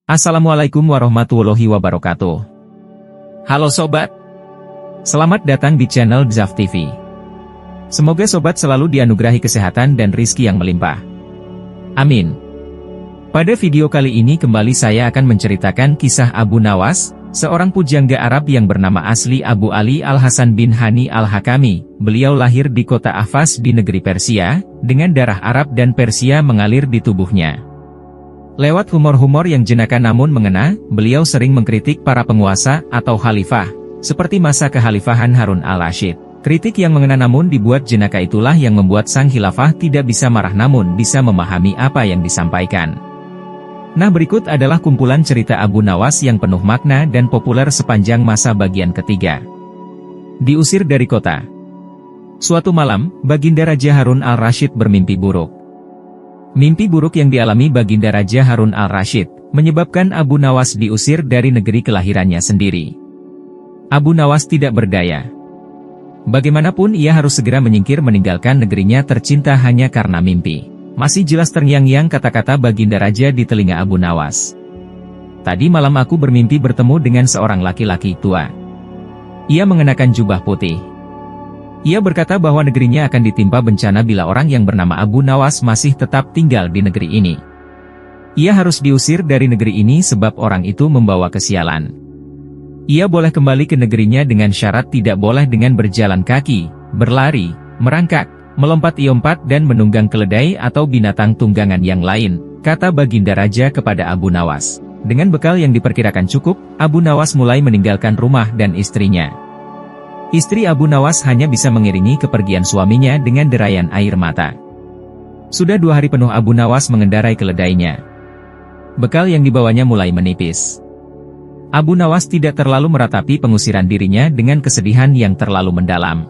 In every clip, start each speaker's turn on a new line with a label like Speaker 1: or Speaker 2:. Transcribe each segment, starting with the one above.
Speaker 1: Assalamualaikum warahmatullahi wabarakatuh. Halo sobat, selamat datang di channel Dzaf TV. Semoga sobat selalu dianugerahi kesehatan dan rizki yang melimpah. Amin. Pada video kali ini kembali saya akan menceritakan kisah Abu Nawas, seorang pujangga Arab yang bernama asli Abu Ali Al-Hasan bin Hani Al-Hakami. Beliau lahir di kota Ahvaz di negeri Persia, dengan darah Arab dan Persia mengalir di tubuhnya. Lewat humor-humor yang jenaka namun mengena, beliau sering mengkritik para penguasa atau khalifah, seperti masa kekhalifahan Harun al-Rashid. Kritik yang mengena namun dibuat jenaka itulah yang membuat sang khilafah tidak bisa marah namun bisa memahami apa yang disampaikan. Nah, berikut adalah kumpulan cerita Abu Nawas yang penuh makna dan populer sepanjang masa bagian ketiga. Diusir dari kota. Suatu malam, Baginda Raja Harun al-Rashid bermimpi buruk. Mimpi buruk yang dialami Baginda Raja Harun al-Rashid, menyebabkan Abu Nawas diusir dari negeri kelahirannya sendiri. Abu Nawas tidak berdaya. Bagaimanapun ia harus segera menyingkir meninggalkan negerinya tercinta hanya karena mimpi. Masih jelas terngiang-ngiang kata-kata Baginda Raja di telinga Abu Nawas. Tadi malam aku bermimpi bertemu dengan seorang laki-laki tua. Ia mengenakan jubah putih. Ia berkata bahwa negerinya akan ditimpa bencana bila orang yang bernama Abu Nawas masih tetap tinggal di negeri ini. Ia harus diusir dari negeri ini sebab orang itu membawa kesialan. Ia boleh kembali ke negerinya dengan syarat tidak boleh dengan berjalan kaki, berlari, merangkak, melompat-iompat dan menunggang keledai atau binatang tunggangan yang lain, kata Baginda Raja kepada Abu Nawas. Dengan bekal yang diperkirakan cukup, Abu Nawas mulai meninggalkan rumah dan istrinya. Istri Abu Nawas hanya bisa mengiringi kepergian suaminya dengan derayan air mata. Sudah 2 hari penuh Abu Nawas mengendarai keledainya. Bekal yang dibawanya mulai menipis. Abu Nawas tidak terlalu meratapi pengusiran dirinya dengan kesedihan yang terlalu mendalam.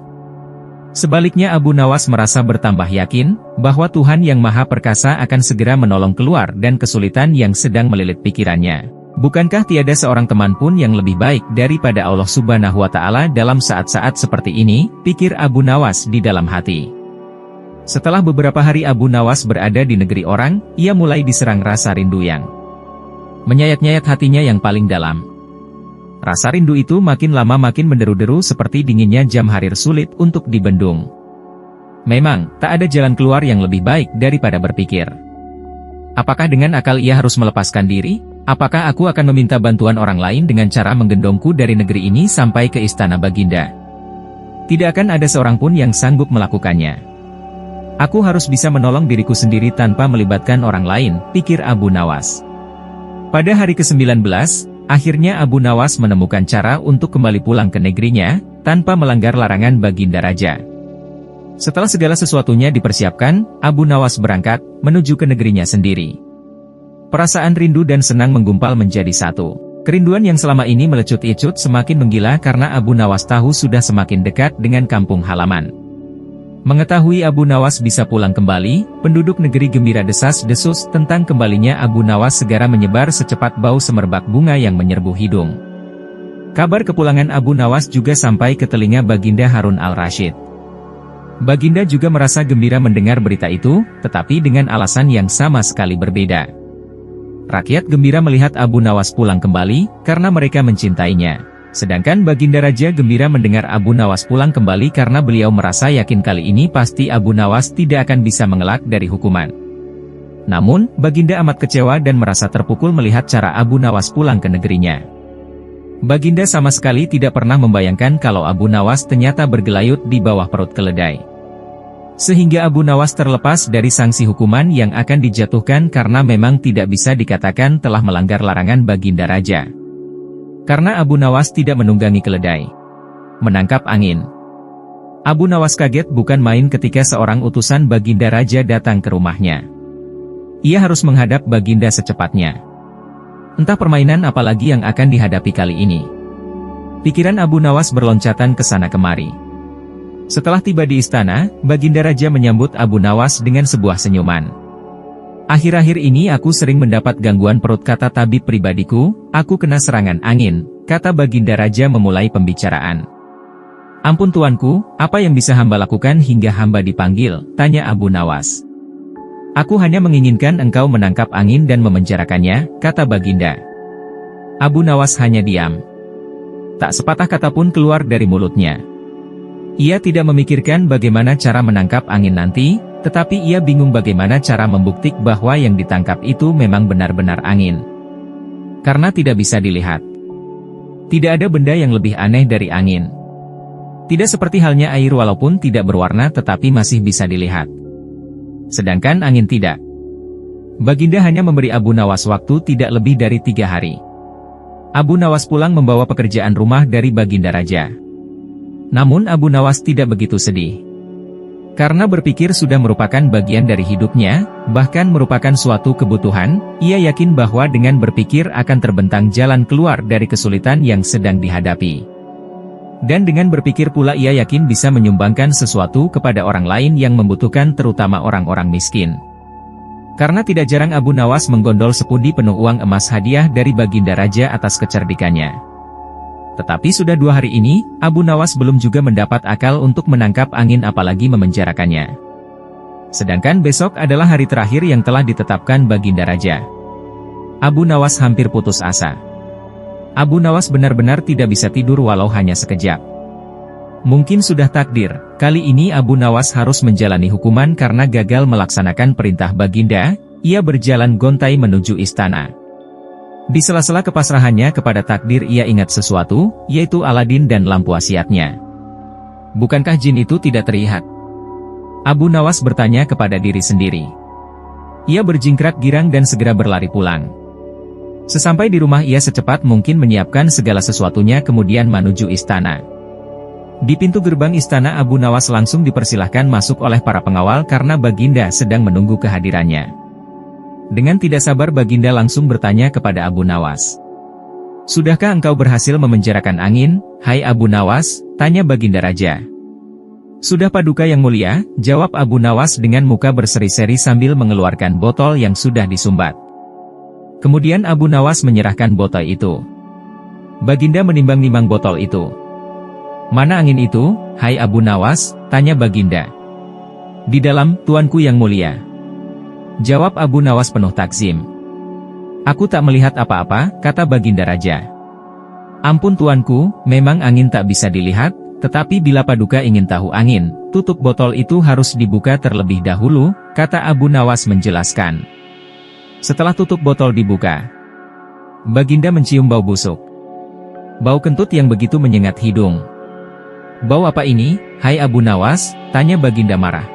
Speaker 1: Sebaliknya Abu Nawas merasa bertambah yakin, bahwa Tuhan yang Maha Perkasa akan segera menolong keluar dan kesulitan yang sedang melilit pikirannya. Bukankah tiada seorang teman pun yang lebih baik daripada Allah Subhanahu wa Ta'ala dalam saat-saat seperti ini, pikir Abu Nawas di dalam hati. Setelah beberapa hari Abu Nawas berada di negeri orang, ia mulai diserang rasa rindu yang menyayat-nyayat hatinya yang paling dalam. Rasa rindu itu makin lama makin menderu-deru seperti dinginnya jam harir sulit untuk dibendung. Memang, tak ada jalan keluar yang lebih baik daripada berpikir. Apakah dengan akal ia harus melepaskan diri? Apakah aku akan meminta bantuan orang lain dengan cara menggendongku dari negeri ini sampai ke istana Baginda? Tidak akan ada seorang pun yang sanggup melakukannya. Aku harus bisa menolong diriku sendiri tanpa melibatkan orang lain, pikir Abu Nawas. Pada hari ke-19, akhirnya Abu Nawas menemukan cara untuk kembali pulang ke negerinya, tanpa melanggar larangan Baginda Raja. Setelah segala sesuatunya dipersiapkan, Abu Nawas berangkat, menuju ke negerinya sendiri. Perasaan rindu dan senang menggumpal menjadi satu. Kerinduan yang selama ini melecut-icut semakin menggila karena Abu Nawas tahu sudah semakin dekat dengan kampung halaman. Mengetahui Abu Nawas bisa pulang kembali, penduduk negeri gembira desas-desus tentang kembalinya Abu Nawas segera menyebar secepat bau semerbak bunga yang menyerbu hidung. Kabar kepulangan Abu Nawas juga sampai ke telinga Baginda Harun al-Rashid. Baginda juga merasa gembira mendengar berita itu, tetapi dengan alasan yang sama sekali berbeda. Rakyat gembira melihat Abu Nawas pulang kembali, karena mereka mencintainya. Sedangkan Baginda Raja gembira mendengar Abu Nawas pulang kembali karena beliau merasa yakin kali ini pasti Abu Nawas tidak akan bisa mengelak dari hukuman. Namun, Baginda amat kecewa dan merasa terpukul melihat cara Abu Nawas pulang ke negerinya. Baginda sama sekali tidak pernah membayangkan kalau Abu Nawas ternyata bergelayut di bawah perut keledai. Sehingga Abu Nawas terlepas dari sanksi hukuman yang akan dijatuhkan karena memang tidak bisa dikatakan telah melanggar larangan Baginda Raja. Karena Abu Nawas tidak menunggangi keledai. Menangkap angin. Abu Nawas kaget bukan main ketika seorang utusan Baginda Raja datang ke rumahnya. Ia harus menghadap Baginda secepatnya. Entah permainan apa lagi yang akan dihadapi kali ini. Pikiran Abu Nawas berloncatan ke sana kemari. Setelah tiba di istana, Baginda Raja menyambut Abu Nawas dengan sebuah senyuman. Akhir-akhir ini aku sering mendapat gangguan perut kata tabib pribadiku, aku kena serangan angin, kata Baginda Raja memulai pembicaraan. Ampun tuanku, apa yang bisa hamba lakukan hingga hamba dipanggil, tanya Abu Nawas. Aku hanya menginginkan engkau menangkap angin dan memenjarakannya, kata Baginda. Abu Nawas hanya diam. Tak sepatah kata pun keluar dari mulutnya. Ia tidak memikirkan bagaimana cara menangkap angin nanti, tetapi ia bingung bagaimana cara membuktikan bahwa yang ditangkap itu memang benar-benar angin. Karena tidak bisa dilihat. Tidak ada benda yang lebih aneh dari angin. Tidak seperti halnya air walaupun tidak berwarna tetapi masih bisa dilihat. Sedangkan angin tidak. Baginda hanya memberi Abu Nawas waktu tidak lebih dari 3 hari. Abu Nawas pulang membawa pekerjaan rumah dari Baginda Raja. Namun Abu Nawas tidak begitu sedih. Karena berpikir sudah merupakan bagian dari hidupnya, bahkan merupakan suatu kebutuhan, ia yakin bahwa dengan berpikir akan terbentang jalan keluar dari kesulitan yang sedang dihadapi. Dan dengan berpikir pula ia yakin bisa menyumbangkan sesuatu kepada orang lain yang membutuhkan terutama orang-orang miskin. Karena tidak jarang Abu Nawas menggondol sepundi penuh uang emas hadiah dari Baginda Raja atas kecerdikannya. Tetapi sudah 2 hari ini, Abu Nawas belum juga mendapat akal untuk menangkap angin apalagi memenjarakannya. Sedangkan besok adalah hari terakhir yang telah ditetapkan Baginda Raja. Abu Nawas hampir putus asa. Abu Nawas benar-benar tidak bisa tidur walau hanya sekejap. Mungkin sudah takdir, kali ini Abu Nawas harus menjalani hukuman karena gagal melaksanakan perintah Baginda, ia berjalan gontai menuju istana. Di sela-sela kepasrahannya kepada takdir ia ingat sesuatu, yaitu Aladin dan lampu wasiatnya. Bukankah jin itu tidak terlihat? Abu Nawas bertanya kepada diri sendiri. Ia berjingkrak girang dan segera berlari pulang. Sesampai di rumah ia secepat mungkin menyiapkan segala sesuatunya kemudian menuju istana. Di pintu gerbang istana Abu Nawas langsung dipersilahkan masuk oleh para pengawal karena Baginda sedang menunggu kehadirannya. Dengan tidak sabar Baginda langsung bertanya kepada Abu Nawas. Sudahkah engkau berhasil memenjarakan angin, hai Abu Nawas? Tanya Baginda Raja. Sudah Paduka yang mulia, jawab Abu Nawas dengan muka berseri-seri sambil mengeluarkan botol yang sudah disumbat. Kemudian Abu Nawas menyerahkan botol itu. Baginda menimbang-nimbang botol itu. Mana angin itu, hai Abu Nawas? Tanya Baginda. Di dalam, tuanku yang mulia. Jawab Abu Nawas penuh takzim. Aku tak melihat apa-apa, kata Baginda Raja. Ampun tuanku, memang angin tak bisa dilihat, tetapi bila Paduka ingin tahu angin, tutup botol itu harus dibuka terlebih dahulu, kata Abu Nawas menjelaskan. Setelah tutup botol dibuka, Baginda mencium bau busuk. Bau kentut yang begitu menyengat hidung. Bau apa ini, hai Abu Nawas? Tanya Baginda marah.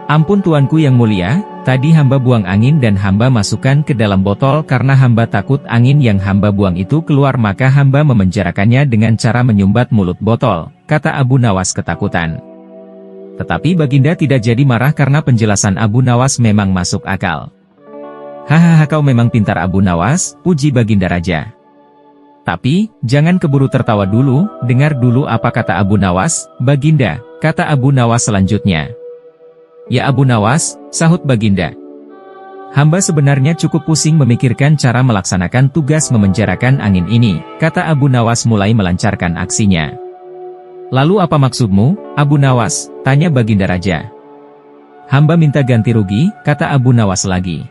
Speaker 1: Ampun tuanku yang mulia, tadi hamba buang angin dan hamba masukkan ke dalam botol karena hamba takut angin yang hamba buang itu keluar maka hamba memenjarakannya dengan cara menyumbat mulut botol, kata Abu Nawas ketakutan. Tetapi Baginda tidak jadi marah karena penjelasan Abu Nawas memang masuk akal. Hahaha kau memang pintar Abu Nawas, puji Baginda Raja. Tapi, jangan keburu tertawa dulu, dengar dulu apa kata Abu Nawas, Baginda, kata Abu Nawas selanjutnya. Ya Abu Nawas, sahut Baginda. Hamba sebenarnya cukup pusing memikirkan cara melaksanakan tugas memenjarakan angin ini, kata Abu Nawas mulai melancarkan aksinya. Lalu apa maksudmu, Abu Nawas? Tanya Baginda Raja. Hamba minta ganti rugi, kata Abu Nawas lagi.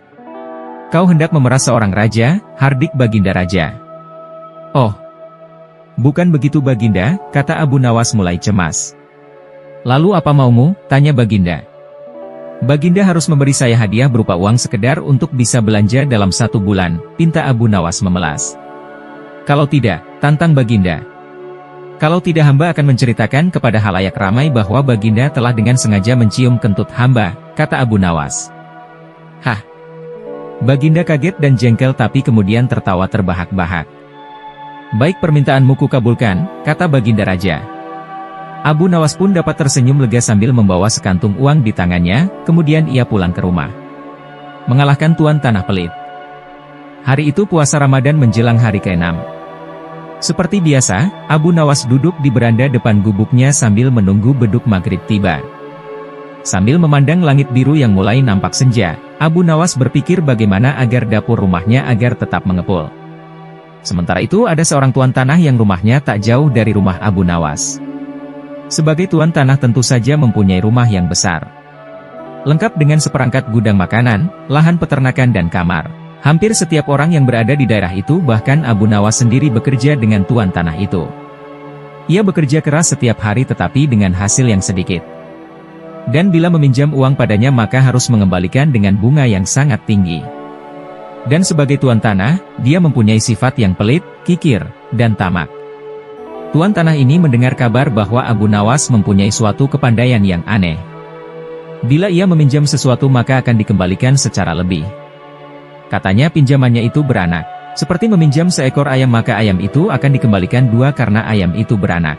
Speaker 1: Kau hendak memeras seorang raja, hardik Baginda Raja. Oh, bukan begitu Baginda, kata Abu Nawas mulai cemas. Lalu apa maumu? Tanya Baginda. Baginda harus memberi saya hadiah berupa uang sekedar untuk bisa belanja dalam 1 bulan, pinta Abu Nawas memelas. Kalau tidak, tantang Baginda. Kalau tidak hamba akan menceritakan kepada halayak ramai bahwa Baginda telah dengan sengaja mencium kentut hamba, kata Abu Nawas. Hah? Baginda kaget dan jengkel tapi kemudian tertawa terbahak-bahak. Baik permintaanmu kukabulkan, kata Baginda Raja. Abu Nawas pun dapat tersenyum lega sambil membawa sekantung uang di tangannya, kemudian ia pulang ke rumah. Mengalahkan tuan tanah pelit. Hari itu puasa Ramadan menjelang hari ke-6. Seperti biasa, Abu Nawas duduk di beranda depan gubuknya sambil menunggu beduk maghrib tiba. Sambil memandang langit biru yang mulai nampak senja, Abu Nawas berpikir bagaimana agar dapur rumahnya agar tetap mengepul. Sementara itu ada seorang tuan tanah yang rumahnya tak jauh dari rumah Abu Nawas. Sebagai tuan tanah tentu saja mempunyai rumah yang besar. Lengkap dengan seperangkat gudang makanan, lahan peternakan dan kamar. Hampir setiap orang yang berada di daerah itu, bahkan Abu Nawas sendiri, bekerja dengan tuan tanah itu. Ia bekerja keras setiap hari tetapi dengan hasil yang sedikit. Dan bila meminjam uang padanya maka harus mengembalikan dengan bunga yang sangat tinggi. Dan sebagai tuan tanah, dia mempunyai sifat yang pelit, kikir, dan tamak. Tuan tanah ini mendengar kabar bahwa Abu Nawas mempunyai suatu kepandaian yang aneh. Bila ia meminjam sesuatu maka akan dikembalikan secara lebih. Katanya pinjamannya itu beranak. Seperti meminjam seekor ayam maka ayam itu akan dikembalikan 2 karena ayam itu beranak.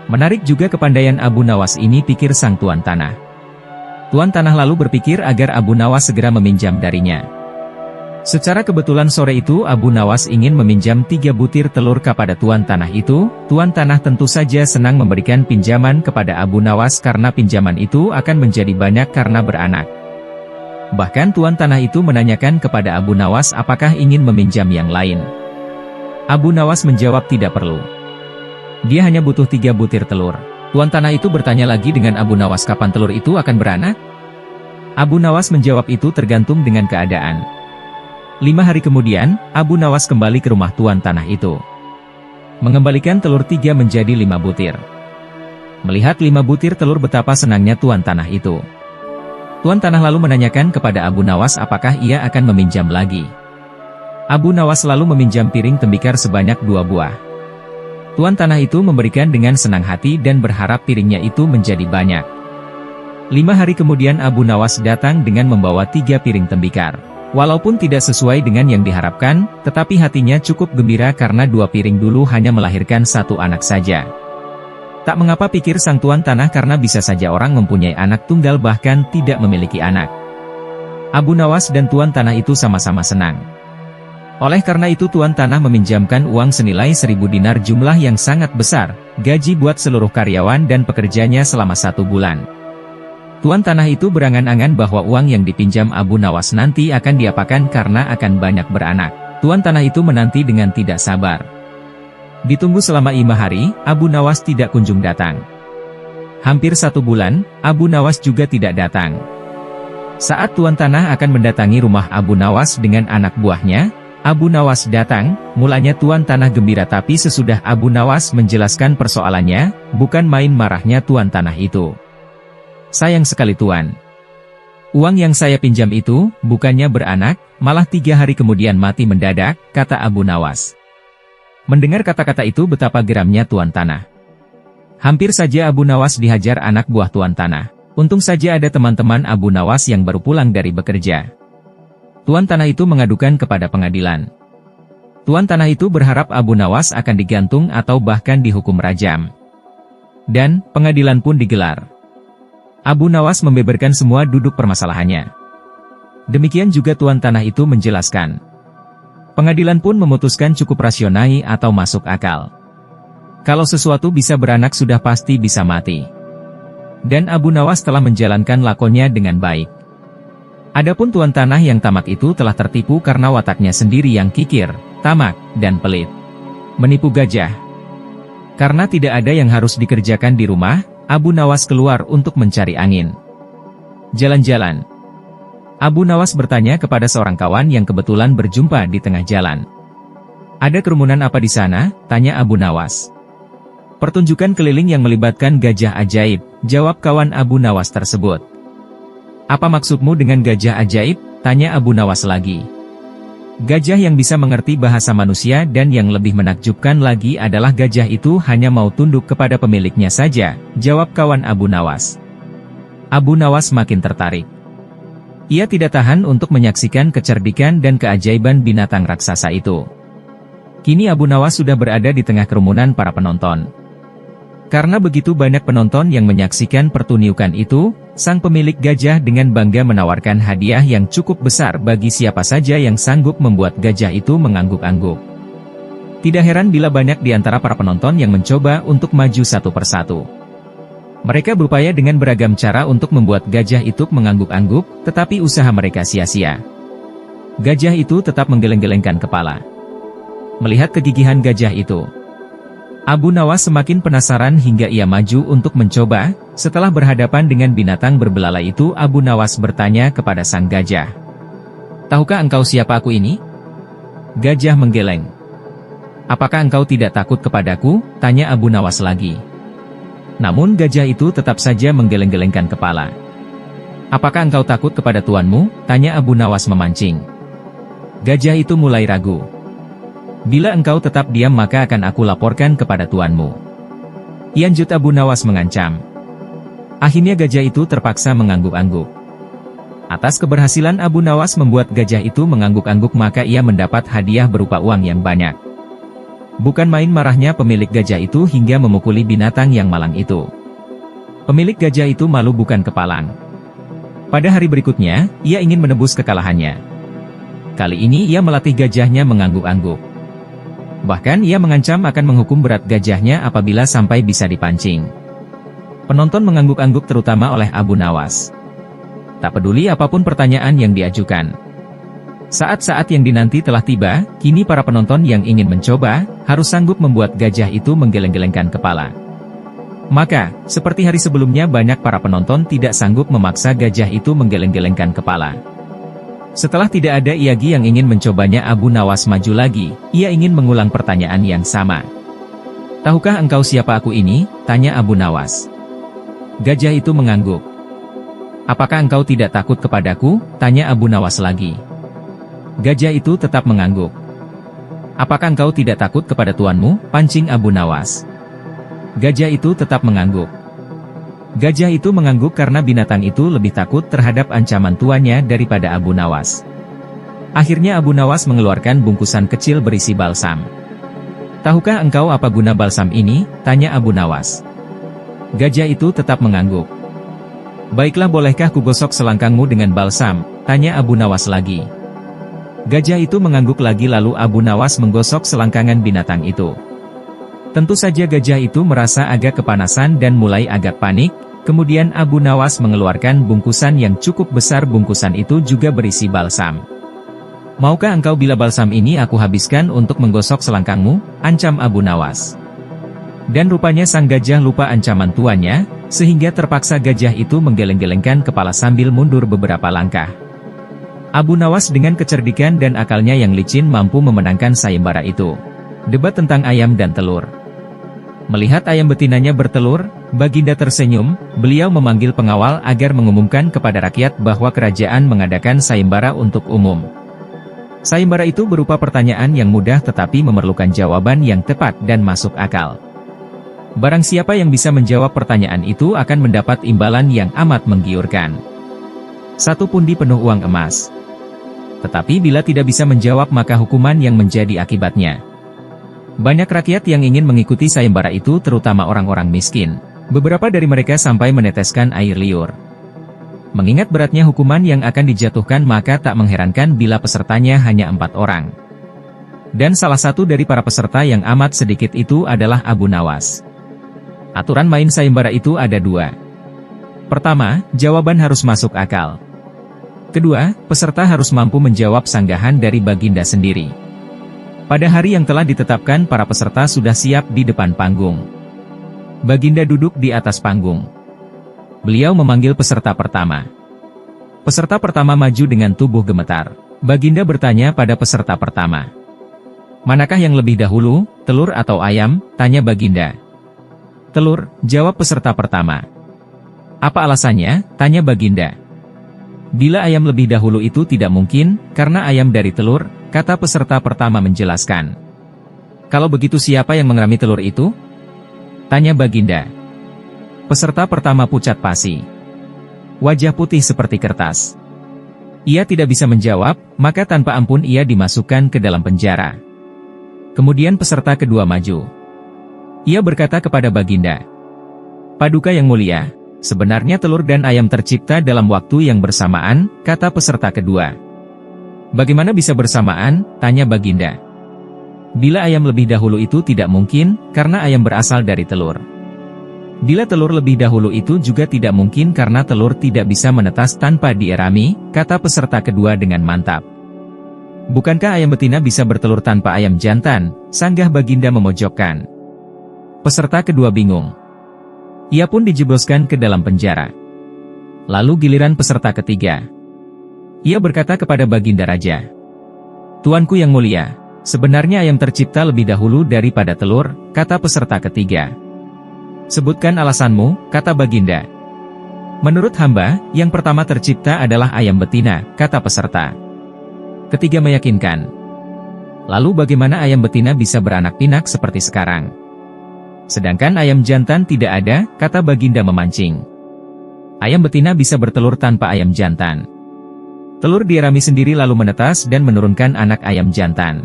Speaker 1: Menarik juga kepandaian Abu Nawas ini, pikir sang tuan tanah. Tuan tanah lalu berpikir agar Abu Nawas segera meminjam darinya. Secara kebetulan sore itu Abu Nawas ingin meminjam 3 butir telur kepada tuan tanah itu. Tuan tanah tentu saja senang memberikan pinjaman kepada Abu Nawas karena pinjaman itu akan menjadi banyak karena beranak. Bahkan tuan tanah itu menanyakan kepada Abu Nawas apakah ingin meminjam yang lain. Abu Nawas menjawab tidak perlu. Dia hanya butuh 3 butir telur. Tuan tanah itu bertanya lagi dengan Abu Nawas kapan telur itu akan beranak? Abu Nawas menjawab itu tergantung dengan keadaan. 5 hari kemudian, Abu Nawas kembali ke rumah tuan tanah itu. Mengembalikan telur 3 menjadi 5 butir. Melihat 5 butir telur betapa senangnya tuan tanah itu. Tuan tanah lalu menanyakan kepada Abu Nawas apakah ia akan meminjam lagi. Abu Nawas lalu meminjam piring tembikar sebanyak 2 buah. Tuan tanah itu memberikan dengan senang hati dan berharap piringnya itu menjadi banyak. 5 hari kemudian Abu Nawas datang dengan membawa 3 piring tembikar. Walaupun tidak sesuai dengan yang diharapkan, tetapi hatinya cukup gembira karena 2 piring dulu hanya melahirkan 1 anak saja. Tak mengapa, pikir sang tuan tanah, karena bisa saja orang mempunyai anak tunggal bahkan tidak memiliki anak. Abu Nawas dan tuan tanah itu sama-sama senang. Oleh karena itu tuan tanah meminjamkan uang senilai 1000 dinar, jumlah yang sangat besar, gaji buat seluruh karyawan dan pekerjanya selama 1 bulan. Tuan tanah itu berangan-angan bahwa uang yang dipinjam Abu Nawas nanti akan diapakan karena akan banyak beranak. Tuan tanah itu menanti dengan tidak sabar. Ditunggu selama 5 hari, Abu Nawas tidak kunjung datang. Hampir 1 bulan, Abu Nawas juga tidak datang. Saat tuan tanah akan mendatangi rumah Abu Nawas dengan anak buahnya, Abu Nawas datang. Mulanya tuan tanah gembira, tapi sesudah Abu Nawas menjelaskan persoalannya, bukan main marahnya tuan tanah itu. Sayang sekali tuan. Uang yang saya pinjam itu, bukannya beranak, malah 3 hari kemudian mati mendadak, kata Abu Nawas. Mendengar kata-kata itu betapa geramnya tuan tanah. Hampir saja Abu Nawas dihajar anak buah tuan tanah. Untung saja ada teman-teman Abu Nawas yang baru pulang dari bekerja. Tuan tanah itu mengadukan kepada pengadilan. Tuan tanah itu berharap Abu Nawas akan digantung atau bahkan dihukum rajam. Dan, pengadilan pun digelar. Abu Nawas membeberkan semua duduk permasalahannya. Demikian juga tuan tanah itu menjelaskan. Pengadilan pun memutuskan cukup rasional atau masuk akal. Kalau sesuatu bisa beranak sudah pasti bisa mati. Dan Abu Nawas telah menjalankan lakonnya dengan baik. Adapun tuan tanah yang tamak itu telah tertipu karena wataknya sendiri yang kikir, tamak, dan pelit. Menipu gajah. Karena tidak ada yang harus dikerjakan di rumah, Abu Nawas keluar untuk mencari angin. Jalan-jalan. Abu Nawas bertanya kepada seorang kawan yang kebetulan berjumpa di tengah jalan. Ada kerumunan apa di sana? Tanya Abu Nawas. Pertunjukan keliling yang melibatkan gajah ajaib, jawab kawan Abu Nawas tersebut. Apa maksudmu dengan gajah ajaib? Tanya Abu Nawas lagi. Gajah yang bisa mengerti bahasa manusia, dan yang lebih menakjubkan lagi adalah gajah itu hanya mau tunduk kepada pemiliknya saja, jawab kawan Abu Nawas. Abu Nawas makin tertarik. Ia tidak tahan untuk menyaksikan kecerdikan dan keajaiban binatang raksasa itu. Kini Abu Nawas sudah berada di tengah kerumunan para penonton. Karena begitu banyak penonton yang menyaksikan pertunjukan itu, sang pemilik gajah dengan bangga menawarkan hadiah yang cukup besar bagi siapa saja yang sanggup membuat gajah itu mengangguk-angguk. Tidak heran bila banyak di antara para penonton yang mencoba untuk maju satu persatu. Mereka berupaya dengan beragam cara untuk membuat gajah itu mengangguk-angguk, tetapi usaha mereka sia-sia. Gajah itu tetap menggeleng-gelengkan kepala. Melihat kegigihan gajah itu, Abu Nawas semakin penasaran hingga ia maju untuk mencoba. Setelah berhadapan dengan binatang berbelalai itu, Abu Nawas bertanya kepada sang gajah. "Tahukah engkau siapa aku ini?" Gajah menggeleng. "Apakah engkau tidak takut kepadaku?" tanya Abu Nawas lagi. Namun gajah itu tetap saja menggeleng-gelengkan kepala. "Apakah engkau takut kepada tuanmu?" tanya Abu Nawas memancing. Gajah itu mulai ragu. "Bila engkau tetap diam maka akan aku laporkan kepada tuanmu," lanjut Abu Nawas mengancam. Akhirnya gajah itu terpaksa mengangguk-angguk. Atas keberhasilan Abu Nawas membuat gajah itu mengangguk-angguk, maka ia mendapat hadiah berupa uang yang banyak. Bukan main marahnya pemilik gajah itu hingga memukuli binatang yang malang itu. Pemilik gajah itu malu bukan kepalang. Pada hari berikutnya, ia ingin menebus kekalahannya. Kali ini ia melatih gajahnya mengangguk-angguk. Bahkan ia mengancam akan menghukum berat gajahnya apabila sampai bisa dipancing. Penonton mengangguk-angguk terutama oleh Abu Nawas. Tak peduli apapun pertanyaan yang diajukan. Saat-saat yang dinanti telah tiba, kini para penonton yang ingin mencoba, harus sanggup membuat gajah itu menggeleng-gelengkan kepala. Maka, seperti hari sebelumnya banyak para penonton tidak sanggup memaksa gajah itu menggeleng-gelengkan kepala. Setelah tidak ada lagi yang ingin mencobanya, Abu Nawas maju lagi, ia ingin mengulang pertanyaan yang sama. "Tahukah engkau siapa aku ini?" tanya Abu Nawas. Gajah itu mengangguk. "Apakah engkau tidak takut kepadaku?" tanya Abu Nawas lagi. Gajah itu tetap mengangguk. "Apakah engkau tidak takut kepada tuanmu?" pancing Abu Nawas. Gajah itu tetap mengangguk. Gajah itu mengangguk karena binatang itu lebih takut terhadap ancaman tuannya daripada Abu Nawas. Akhirnya Abu Nawas mengeluarkan bungkusan kecil berisi balsam. "Tahukah engkau apa guna balsam ini?" tanya Abu Nawas. Gajah itu tetap mengangguk. "Baiklah, bolehkah kugosok selangkangmu dengan balsam?" tanya Abu Nawas lagi. Gajah itu mengangguk lagi, lalu Abu Nawas menggosok selangkangan binatang itu. Tentu saja gajah itu merasa agak kepanasan dan mulai agak panik. Kemudian Abu Nawas mengeluarkan bungkusan yang cukup besar, bungkusan itu juga berisi balsam. "Maukah engkau bila balsam ini aku habiskan untuk menggosok selangkangmu?" ancam Abu Nawas. Dan rupanya sang gajah lupa ancaman tuannya, sehingga terpaksa gajah itu menggeleng-gelengkan kepala sambil mundur beberapa langkah. Abu Nawas dengan kecerdikan dan akalnya yang licin mampu memenangkan sayembara itu. Debat tentang ayam dan telur. Melihat ayam betinanya bertelur, Baginda tersenyum. Beliau memanggil pengawal agar mengumumkan kepada rakyat bahwa kerajaan mengadakan sayembara untuk umum. Sayembara itu berupa pertanyaan yang mudah tetapi memerlukan jawaban yang tepat dan masuk akal. Barang siapa yang bisa menjawab pertanyaan itu akan mendapat imbalan yang amat menggiurkan. 1 pundi penuh uang emas. Tetapi bila tidak bisa menjawab maka hukuman yang menjadi akibatnya. Banyak rakyat yang ingin mengikuti sayembara itu, terutama orang-orang miskin. Beberapa dari mereka sampai meneteskan air liur. Mengingat beratnya hukuman yang akan dijatuhkan, maka tak mengherankan bila pesertanya hanya 4 orang. Dan salah satu dari para peserta yang amat sedikit itu adalah Abu Nawas. Aturan main sayembara itu ada 2. Pertama, jawaban harus masuk akal. Kedua, peserta harus mampu menjawab sanggahan dari Baginda sendiri. Pada hari yang telah ditetapkan, para peserta sudah siap di depan panggung. Baginda duduk di atas panggung. Beliau memanggil peserta pertama. Peserta pertama maju dengan tubuh gemetar. Baginda bertanya pada peserta pertama. "Manakah yang lebih dahulu, telur atau ayam?" tanya Baginda. "Telur," jawab peserta pertama. "Apa alasannya?" tanya Baginda. "Bila ayam lebih dahulu itu tidak mungkin, karena ayam dari telur," kata peserta pertama menjelaskan. "Kalau begitu siapa yang mengerami telur itu?" tanya Baginda. Peserta pertama pucat pasi. Wajah putih seperti kertas. Ia tidak bisa menjawab, maka tanpa ampun ia dimasukkan ke dalam penjara. Kemudian peserta kedua maju. Ia berkata kepada Baginda, "Paduka yang mulia, sebenarnya telur dan ayam tercipta dalam waktu yang bersamaan," kata peserta kedua. "Bagaimana bisa bersamaan?" tanya Baginda. "Bila ayam lebih dahulu itu tidak mungkin, karena ayam berasal dari telur. Bila telur lebih dahulu itu juga tidak mungkin karena telur tidak bisa menetas tanpa dierami," kata peserta kedua dengan mantap. "Bukankah ayam betina bisa bertelur tanpa ayam jantan?" sanggah Baginda memojokkan. Peserta kedua bingung. Ia pun dijebloskan ke dalam penjara. Lalu giliran peserta ketiga. Ia berkata kepada Baginda Raja, "Tuanku yang mulia, sebenarnya ayam tercipta lebih dahulu daripada telur," kata peserta ketiga. "Sebutkan alasanmu," kata Baginda. "Menurut hamba, yang pertama tercipta adalah ayam betina," kata peserta ketiga meyakinkan. "Lalu bagaimana ayam betina bisa beranak pinak seperti sekarang? Sedangkan ayam jantan tidak ada," kata Baginda memancing. "Ayam betina bisa bertelur tanpa ayam jantan. Telur dierami sendiri lalu menetas dan menurunkan anak ayam jantan.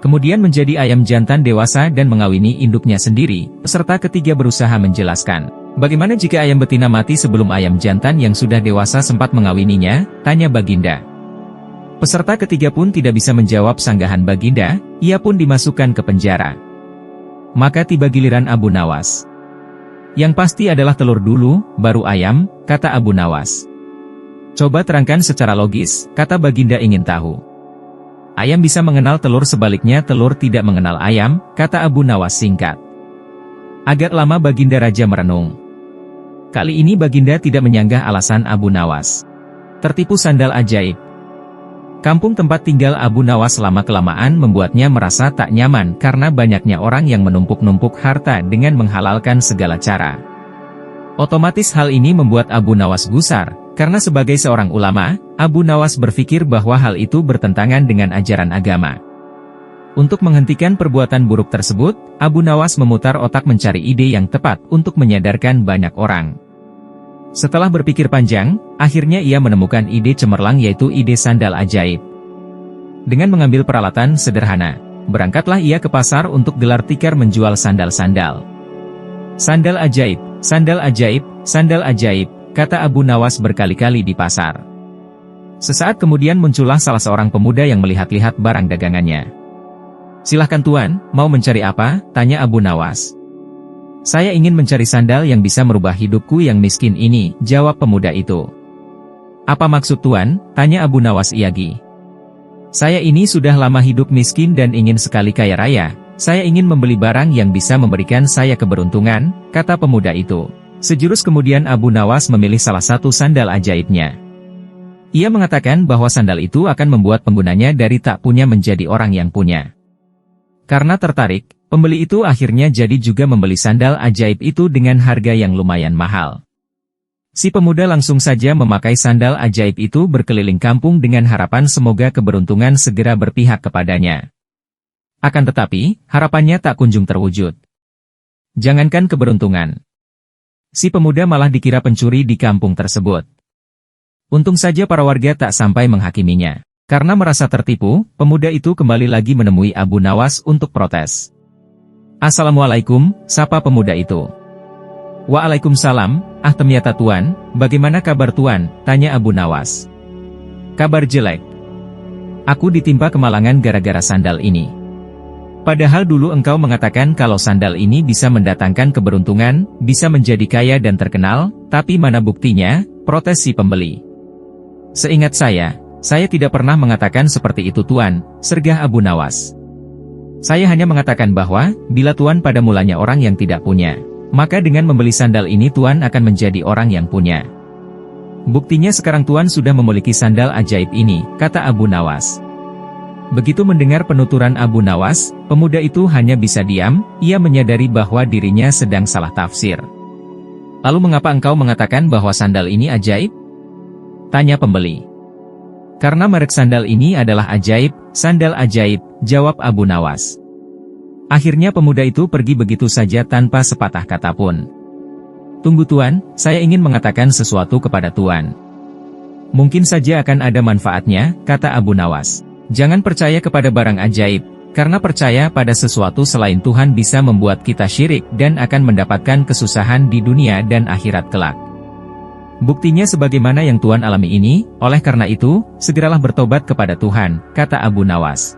Speaker 1: Kemudian menjadi ayam jantan dewasa dan mengawini induknya sendiri." Peserta ketiga berusaha menjelaskan, "Bagaimana jika ayam betina mati sebelum ayam jantan yang sudah dewasa sempat mengawininya?" tanya Baginda. Peserta ketiga pun tidak bisa menjawab sanggahan Baginda, ia pun dimasukkan ke penjara. Maka tiba giliran Abu Nawas. "Yang pasti adalah telur dulu, baru ayam," kata Abu Nawas. "Coba terangkan secara logis," kata Baginda ingin tahu. "Ayam bisa mengenal telur, sebaliknya telur tidak mengenal ayam," kata Abu Nawas singkat. Agak lama Baginda Raja merenung. Kali ini Baginda tidak menyanggah alasan Abu Nawas. Tertipu sandal ajaib. Kampung tempat tinggal Abu Nawas lama-kelamaan membuatnya merasa tak nyaman karena banyaknya orang yang menumpuk-numpuk harta dengan menghalalkan segala cara. Otomatis hal ini membuat Abu Nawas gusar, karena sebagai seorang ulama, Abu Nawas berpikir bahwa hal itu bertentangan dengan ajaran agama. Untuk menghentikan perbuatan buruk tersebut, Abu Nawas memutar otak mencari ide yang tepat untuk menyadarkan banyak orang. Setelah berpikir panjang, akhirnya ia menemukan ide cemerlang, yaitu ide sandal ajaib. Dengan mengambil peralatan sederhana, berangkatlah ia ke pasar untuk gelar tikar menjual sandal-sandal. "Sandal ajaib, sandal ajaib, sandal ajaib," kata Abu Nawas berkali-kali di pasar. Sesaat kemudian muncullah salah seorang pemuda yang melihat-lihat barang dagangannya. "Silahkan tuan, mau mencari apa?" tanya Abu Nawas. "Saya ingin mencari sandal yang bisa merubah hidupku yang miskin ini," jawab pemuda itu. "Apa maksud tuan?" tanya Abu Nawas Iyagi. "Saya ini sudah lama hidup miskin dan ingin sekali kaya raya. Saya ingin membeli barang yang bisa memberikan saya keberuntungan," kata pemuda itu. Sejurus kemudian Abu Nawas memilih salah satu sandal ajaibnya. Ia mengatakan bahwa sandal itu akan membuat penggunanya dari tak punya menjadi orang yang punya. Karena tertarik, pembeli itu akhirnya jadi juga membeli sandal ajaib itu dengan harga yang lumayan mahal. Si pemuda langsung saja memakai sandal ajaib itu berkeliling kampung dengan harapan semoga keberuntungan segera berpihak kepadanya. Akan tetapi, harapannya tak kunjung terwujud. Jangankan keberuntungan, si pemuda malah dikira pencuri di kampung tersebut. Untung saja para warga tak sampai menghakiminya. Karena merasa tertipu, pemuda itu kembali lagi menemui Abu Nawas untuk protes. "Assalamualaikum," sapa pemuda itu. "Waalaikumsalam, ternyata tuan, bagaimana kabar tuan?" tanya Abu Nawas. "Kabar jelek. Aku ditimpa kemalangan gara-gara sandal ini. Padahal dulu engkau mengatakan kalau sandal ini bisa mendatangkan keberuntungan, bisa menjadi kaya dan terkenal, tapi mana buktinya?" protes si pembeli. "Seingat saya tidak pernah mengatakan seperti itu tuan," sergah Abu Nawas. "Saya hanya mengatakan bahwa, bila tuan pada mulanya orang yang tidak punya, maka dengan membeli sandal ini tuan akan menjadi orang yang punya. Buktinya sekarang tuan sudah memiliki sandal ajaib ini," kata Abu Nawas. Begitu mendengar penuturan Abu Nawas, pemuda itu hanya bisa diam, ia menyadari bahwa dirinya sedang salah tafsir. "Lalu mengapa engkau mengatakan bahwa sandal ini ajaib?" tanya pembeli. "Karena merek sandal ini adalah ajaib, sandal ajaib," jawab Abu Nawas. Akhirnya pemuda itu pergi begitu saja tanpa sepatah kata pun. "Tunggu tuan, saya ingin mengatakan sesuatu kepada tuan. Mungkin saja akan ada manfaatnya," kata Abu Nawas. "Jangan percaya kepada barang ajaib, karena percaya pada sesuatu selain Tuhan bisa membuat kita syirik dan akan mendapatkan kesusahan di dunia dan akhirat kelak. Buktinya sebagaimana yang Tuan alami ini, oleh karena itu, segeralah bertobat kepada Tuhan," kata Abu Nawas.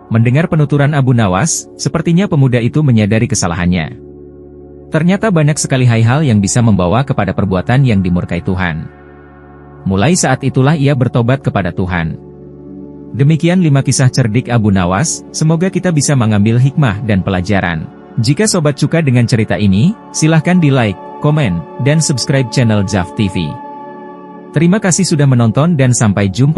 Speaker 1: Mendengar penuturan Abu Nawas, sepertinya pemuda itu menyadari kesalahannya. Ternyata banyak sekali hal-hal yang bisa membawa kepada perbuatan yang dimurkai Tuhan. Mulai saat itulah ia bertobat kepada Tuhan. Demikian 5 kisah cerdik Abu Nawas, semoga kita bisa mengambil hikmah dan pelajaran Jika sobat suka dengan cerita ini, silahkan di like, komen, dan subscribe channel Zaf TV. Terima kasih sudah menonton dan sampai jumpa.